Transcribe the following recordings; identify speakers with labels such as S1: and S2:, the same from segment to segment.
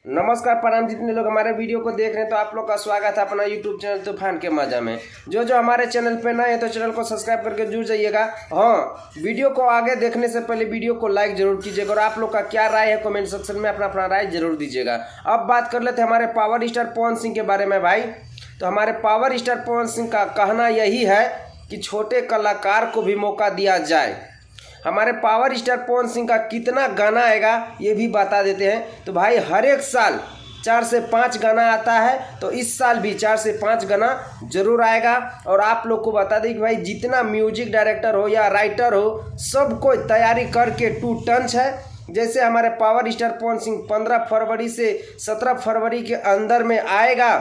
S1: नमस्कार प्रणाम। जितने लोग हमारे वीडियो को देख रहे हैं तो आप लोग का स्वागत है अपना यूट्यूब चैनल तूफान के मजा में। जो हमारे चैनल पे नए हैं तो चैनल को सब्सक्राइब करके जुड़ जाइएगा। हाँ, वीडियो को आगे देखने से पहले वीडियो को लाइक जरूर कीजिएगा और आप लोग का क्या राय है कमेंट सेक्शन में अपना अपना राय जरूर दीजिएगा। अब बात कर लेते हैं हमारे पावर स्टार पवन सिंह के बारे में। भाई तो हमारे पावर स्टार पवन सिंह का कहना यही है कि छोटे कलाकार को भी मौका दिया जाए। हमारे पावर स्टार पवन सिंह का कितना गाना आएगा ये भी बता देते हैं। तो भाई हर एक साल 4 से 5 गाना आता है, तो इस साल भी 4 से 5 गाना जरूर आएगा। और आप लोग को बता दें कि भाई जितना म्यूजिक डायरेक्टर हो या राइटर हो, सब कोई तैयारी करके टू टंच है। जैसे हमारे पावर स्टार पवन सिंह 15 फरवरी से 17 फरवरी के अंदर में आएगा।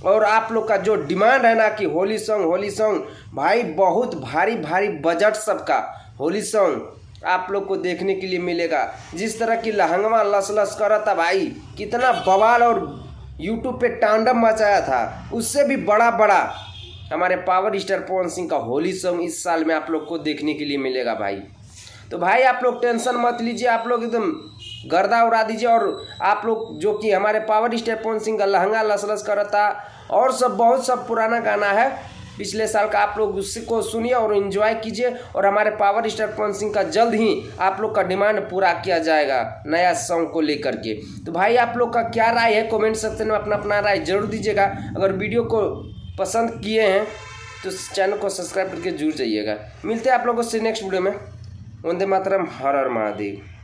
S1: और आप लोग का जो डिमांड है ना कि होली सॉन्ग भाई बहुत भारी भारी बजट सबका होली सॉन्ग आप लोग को देखने के लिए मिलेगा। जिस तरह की लहंगवा लस लस करा था भाई, कितना बवाल और यूट्यूब पे तांडव मचाया था, उससे भी बड़ा हमारे पावर स्टार पवन सिंह का होली सॉन्ग इस साल में आप लोग को देखने के लिए मिलेगा भाई। तो भाई आप लोग टेंशन मत लीजिए, आप लोग एकदम गर्दा उड़ा दीजिए। और आप लोग जो कि हमारे पावर स्टार पवन सिंह का लहंगा लस लस करा था और सब बहुत सब पुराना गाना है पिछले साल का, आप लोग उसको सुनिए और एंजॉय कीजिए। और हमारे पावर स्टार पवन सिंह का जल्द ही आप लोग का डिमांड पूरा किया जाएगा नया सॉन्ग को लेकर के। तो भाई आप लोग का क्या राय है कमेंट सेक्शन में अपना अपना राय जरूर दीजिएगा। अगर वीडियो को पसंद किए हैं तो चैनल को सब्सक्राइब करके जुड़ जाइएगा। मिलते हैं आप लोगों से नेक्स्ट वीडियो में। वंदे मातरम, हर हर महादेव।